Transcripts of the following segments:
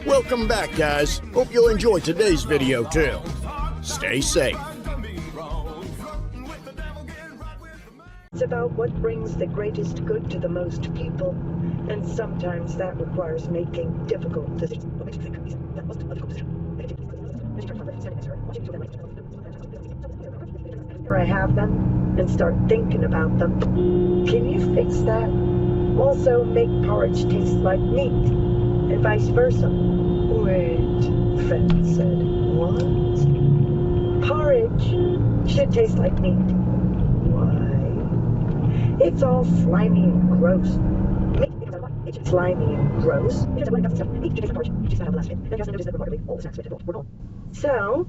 Welcome back, guys. Hope you'll enjoy today's video too. Stay safe. It's about what brings the greatest good to the most people, and sometimes that requires making difficult decisions. What makes you think that most difficult decision? I have them and start thinking about them. Can you fix that? Also, make porridge taste like meat, and vice versa. Wait, Fred said. What? Porridge should taste like meat. Why? It's all slimy and gross. It's slimy and gross. So,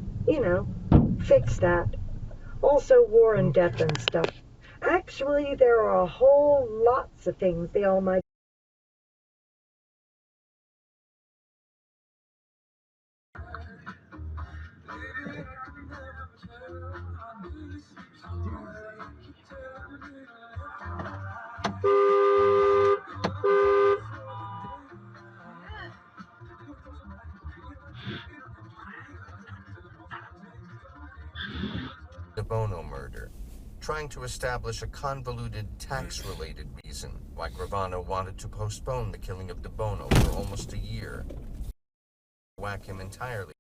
fix that. Also war and death and stuff. Actually, there are a whole lots of things the Almighty. De Bono murder, trying to establish a convoluted tax-related reason why Gravano wanted to postpone the killing of De Bono for almost a year. Whack him entirely.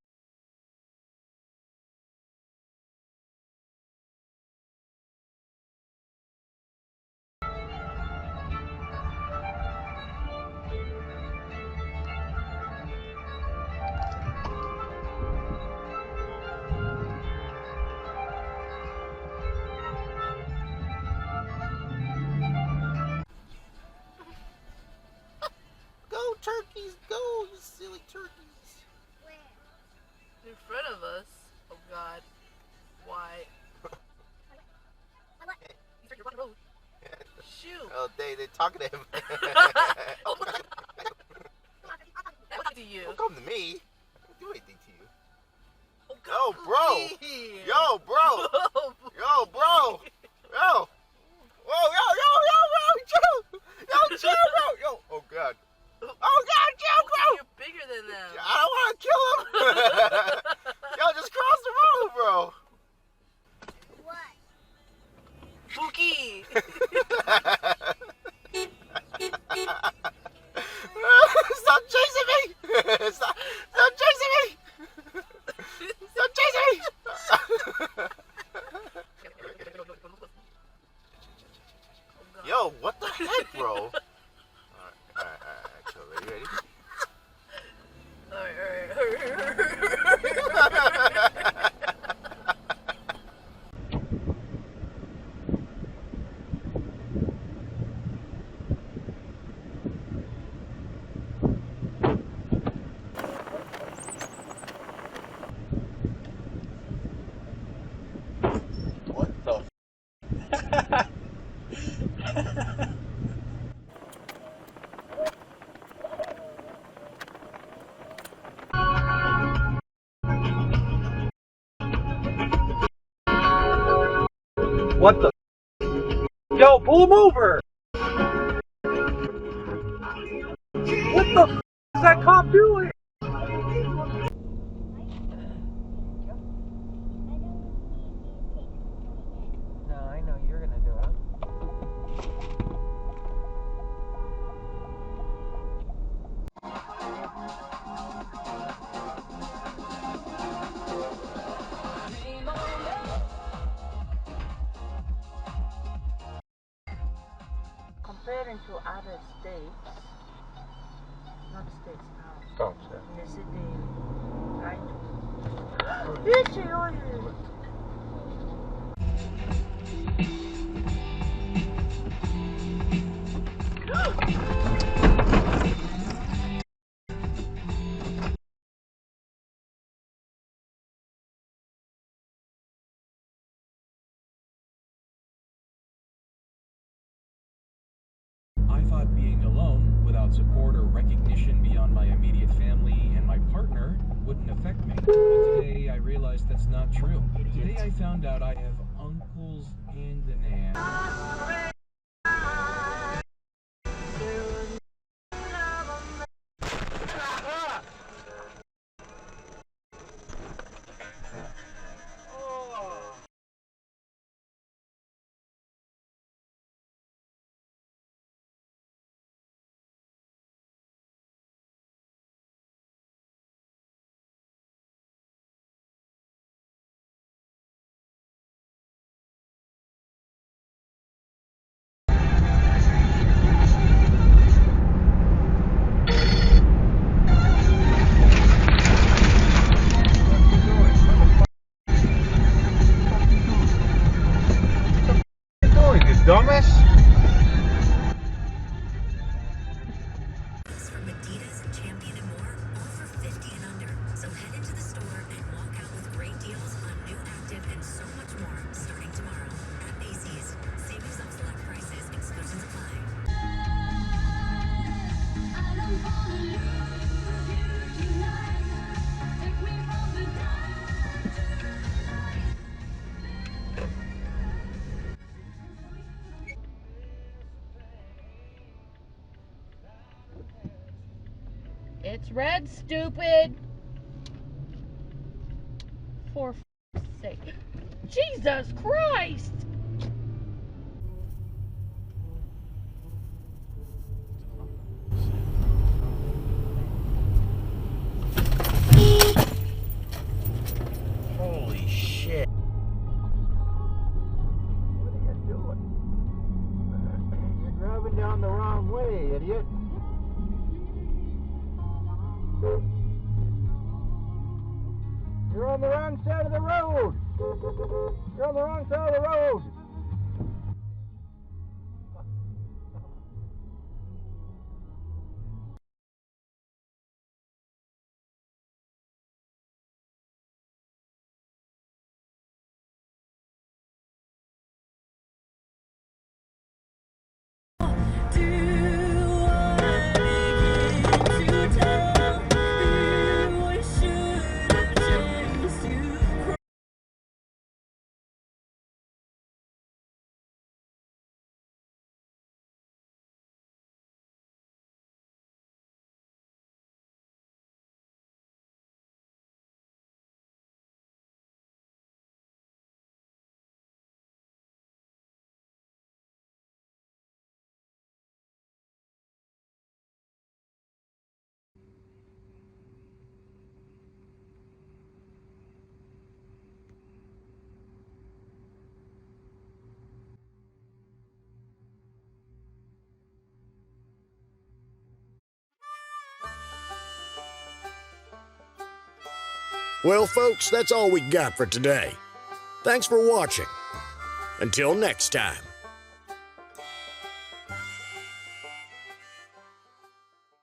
Go, turkeys, go, you silly turkeys. Where? In front of us. Oh God. Why? You turned your wrong road. Shoot. Oh, they're talking to him. Oh, what to you? Don't come to me. I don't do anything to you. Oh, Yo, God, bro. please. Yo, bro. Yo, bro. Yo. Whoa, yo, chill, bro. Yo, oh, God. Oh, God, chill, bro. You're bigger than them. I don't want to kill him. Yo, just cross the road, bro. What? Pookie. Stop chasing me. Stop chasing me. Stop chasing me. Yo, what the heck, bro? Alright, chill. Are you ready? Alright. What the? What the? Yo, pull him over! What the is that cop doing? No, I know you're gonna do it. Comparing to other states, not states now, Oh, shit. in the city, trying to. Itchy oil. I thought being alone, without support or recognition beyond my immediate family and my partner, wouldn't affect me. But today I realized that's not true. Today I found out I have uncles and an aunt. It's red, stupid. For f***'s sake. Jesus Christ! Holy shit. What are you doing? You're driving down the wrong way, idiot. You're on the wrong side of the road. You're on the wrong side of the road. Well, folks, that's all we got for today. Thanks for watching. Until next time.